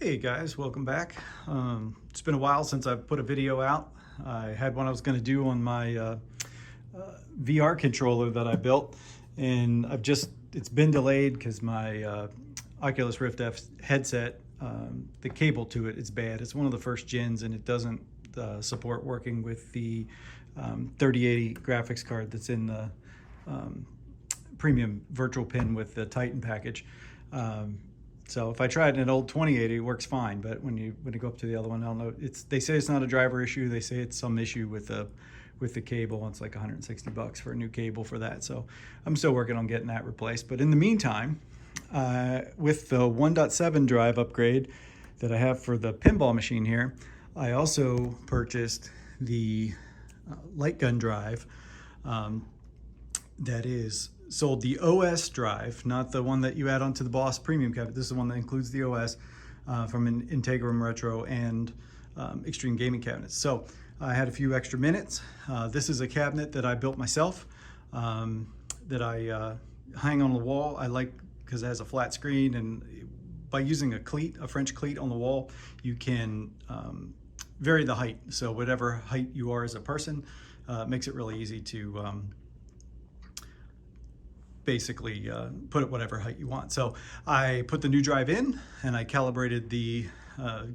Hey guys, welcome back. It's been a while since I've put a video out. I had one I was going to do on my VR controller that I built, and it's been delayed because my Oculus Rift F headset, the cable to it is bad. It's one of the first gens and it doesn't support working with the 3080 graphics card that's in the premium virtual pin with the Titan package. So if I tried an old 2080, it works fine. But when you go up to the other one, I don't know. They say it's not a driver issue. They say it's some issue with the cable. It's like $160 for a new cable for that. So I'm still working on getting that replaced. But in the meantime, with the 1.7 drive upgrade that I have for the pinball machine here, I also purchased the light gun drive that is sold the OS drive, not the one that you add onto the Boss Premium cabinet. This is the one that includes the OS from an Integrum Retro and Extreme Gaming cabinets. So I had a few extra minutes. This is a cabinet that I built myself that I hang on the wall. I like because it has a flat screen, and by using a French cleat on the wall, you can vary the height. So whatever height you are as a person, makes it really easy to basically put it whatever height you want. So I put the new drive in and I calibrated the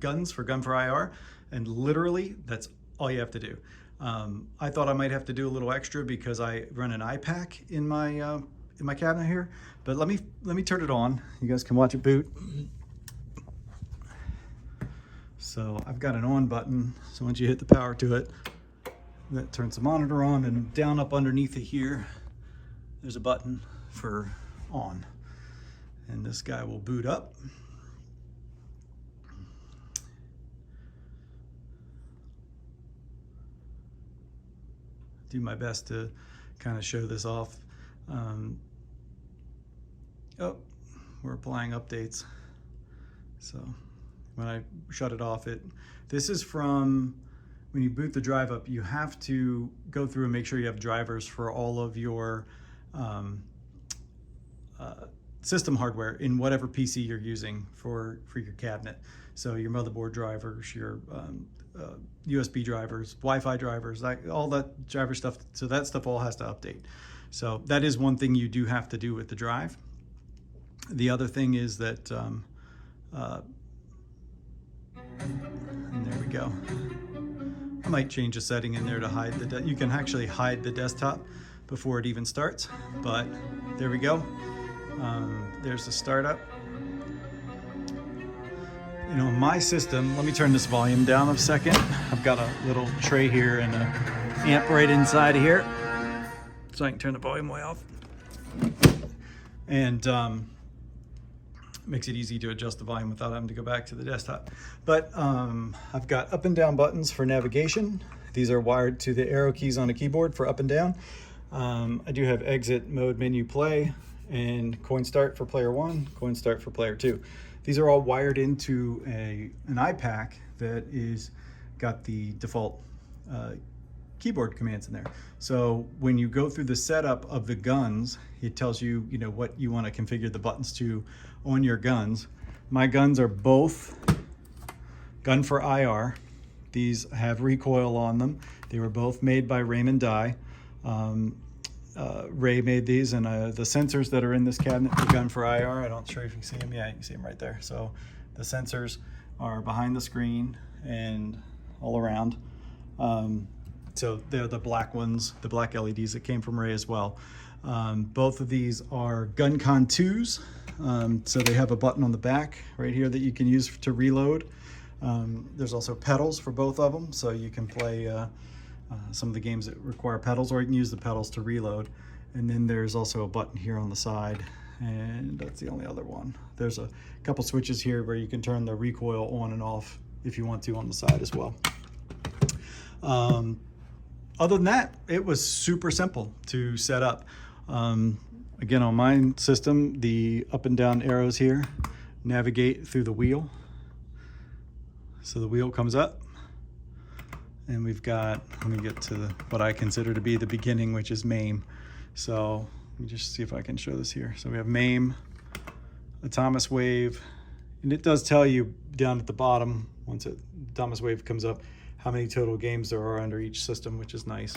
guns for Gun for IR, and literally that's all you have to do. I thought I might have to do a little extra because I run an iPack in my cabinet here, but let me turn it on. You guys can watch it boot. So I've got an on button, so once you hit the power to it, that turns the monitor on, and down up underneath it here there's a button for on, and this guy will boot up. Do my best to kind of show this off. Oh, we're applying updates. So when I shut it off, this is from when you boot the drive up, you have to go through and make sure you have drivers for all of your system hardware in whatever PC you're using for your cabinet. So your motherboard drivers, your USB drivers, Wi-Fi drivers, all that driver stuff. So that stuff all has to update. So that is one thing you do have to do with the drive. The other thing is that, and there we go. I might change a setting in there to hide you can actually hide the desktop before it even starts, but there we go. There's the startup. You know, my system, let me turn this volume down a second. I've got a little tray here and an amp right inside of here, so I can turn the volume way off. And makes it easy to adjust the volume without having to go back to the desktop. But I've got up and down buttons for navigation. These are wired to the arrow keys on a keyboard for up and down. I do have exit, mode, menu, play, and coin start for player 1, coin start for player 2. These are all wired into an iPack that is got the default keyboard commands in there. So when you go through the setup of the guns, it tells you, what you want to configure the buttons to on your guns. My guns are both Gun for IR. These have recoil on them. They were both made by Raymond Dye. Ray made these, and the sensors that are in this cabinet for Gun for IR, I don't sure if you can see them. Yeah, you can see them right there. So the sensors are behind the screen and all around. So they're the black ones, the black LEDs that came from Ray as well. Both of these are GunCon 2s. So they have a button on the back right here that you can use to reload. There's also pedals for both of them, so you can play some of the games that require pedals, or you can use the pedals to reload. And then there's also a button here on the side, and that's the only other one. There's a couple switches here where you can turn the recoil on and off if you want to on the side as well. Other than that, it was super simple to set up. Again, on my system, the up and down arrows here navigate through the wheel. So the wheel comes up, and we've got, let me get to what I consider to be the beginning, which is MAME. So let me just see if I can show this here. So we have MAME, Atomiswave, And it does tell you down at the bottom, once Thomas Wave comes up, how many total games there are under each system, which is nice.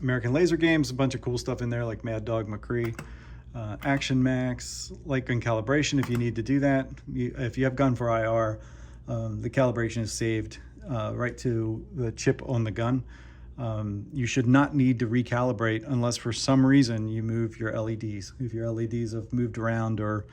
American Laser Games, a bunch of cool stuff in there like Mad Dog McCree. Action Max, light gun calibration if you need to do that. If you have gun for IR, the calibration is saved right to the chip on the gun. You should not need to recalibrate unless for some reason you move your LEDs. If your LEDs have moved around, or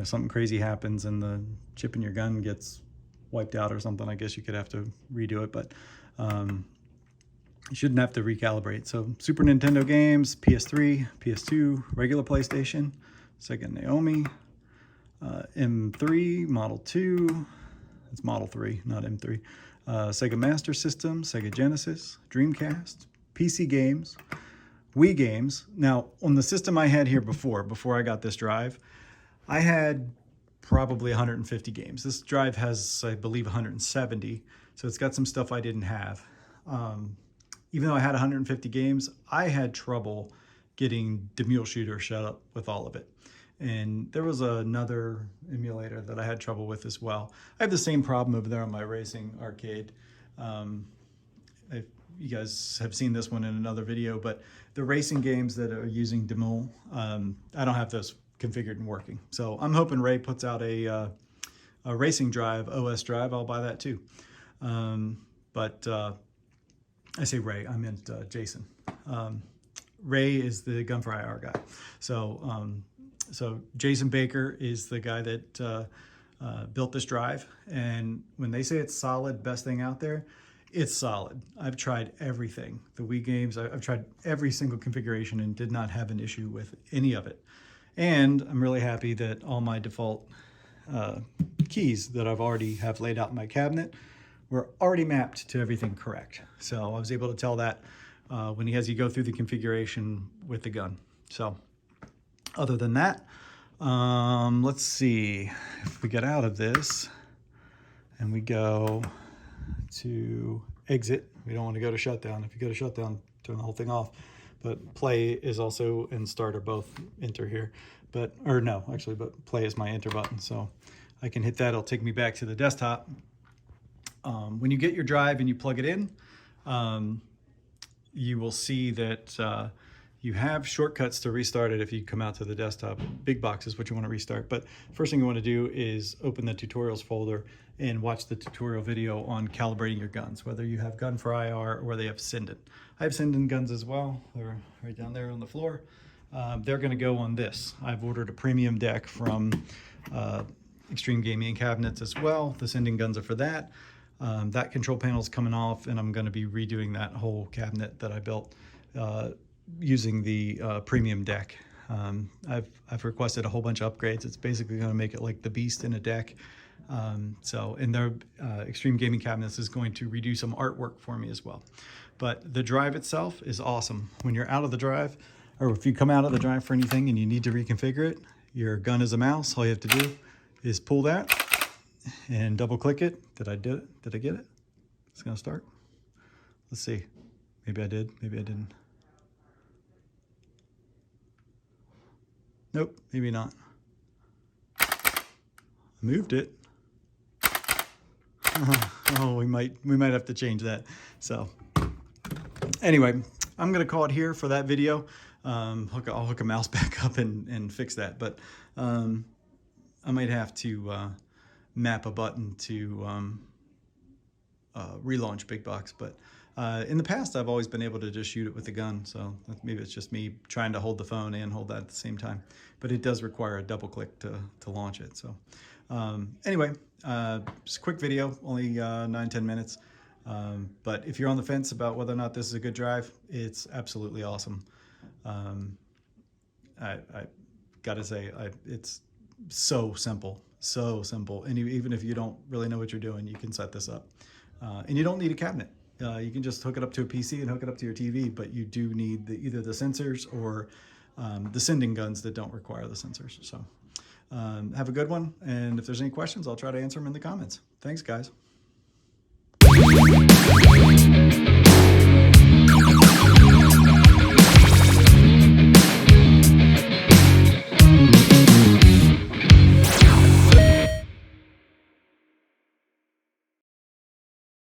something crazy happens and the chip in your gun gets wiped out or something, I guess you could have to redo it, but you shouldn't have to recalibrate. So Super Nintendo games, PS3, PS2, regular PlayStation, Sega Naomi, M3, Model 2, it's Model 3, not M3, Sega Master System, Sega Genesis, Dreamcast, PC games, Wii games. Now, on the system I had here before I got this drive, I had probably 150 games. This drive has, I believe, 170, so it's got some stuff I didn't have. Even though I had 150 games, I had trouble getting the Mule Shooter shut up with all of it. And there was another emulator that I had trouble with as well. I have the same problem over there on my racing arcade. You guys have seen this one in another video, but the racing games that are using Demule, I don't have those configured and working. So I'm hoping Ray puts out a racing drive, OS drive. I'll buy that too. I say Ray, I meant Jason. Ray is the Gun for IR guy. So Jason Baker is the guy that built this drive. And when they say it's solid, best thing out there, it's solid. I've tried everything. The Wii games, I've tried every single configuration and did not have an issue with any of it. And I'm really happy that all my default keys that I've already have laid out in my cabinet were already mapped to everything correct. So I was able to tell that when he has you go through the configuration with the gun. So other than that, let's see if we get out of this and we go to exit. We don't want to go to shutdown. If you go to shutdown, turn the whole thing off. But play is also, and start are both enter here. But play is my enter button. So I can hit that, it'll take me back to the desktop. When you get your drive and you plug it in, you will see that you have shortcuts to restart it if you come out to the desktop. Big box is what you want to restart. But first thing you want to do is open the tutorials folder and watch the tutorial video on calibrating your guns, whether you have Gun for IR or whether you have Sinden. I have Sinden guns as well. They're right down there on the floor. They're going to go on this. I've ordered a premium deck from Extreme Gaming Cabinets as well. The Sinden guns are for that. That control panel is coming off, and I'm going to be redoing that whole cabinet that I built using the premium deck. I've requested a whole bunch of upgrades. It's basically going to make it like the Beast in a deck. And their Extreme Gaming Cabinets is going to redo some artwork for me as well. But the drive itself is awesome. When you're out of the drive, or if you come out of the drive for anything and you need to reconfigure it, your gun is a mouse. All you have to do is pull that and double click it. Did I do it? Did I get it? It's gonna start. Let's see. Maybe I did, maybe I didn't. Nope, maybe not. Moved it. Oh, we might have to change that. So anyway, I'm gonna call it here for that video. I'll hook a mouse back up and fix that. But I might have to map a button to relaunch Big Box. But in the past, I've always been able to just shoot it with the gun. So maybe it's just me trying to hold the phone and hold that at the same time. But it does require a double click to launch it. So anyway, just a quick video, only 9-10 minutes. But if you're on the fence about whether or not this is a good drive, it's absolutely awesome. I gotta say, it's so simple. And even if you don't really know what you're doing, you can set this up. And you don't need a cabinet. You can just hook it up to a PC and hook it up to your TV, but you do need either the sensors or the Sinden guns that don't require the sensors. So have a good one. And if there's any questions, I'll try to answer them in the comments. Thanks, guys.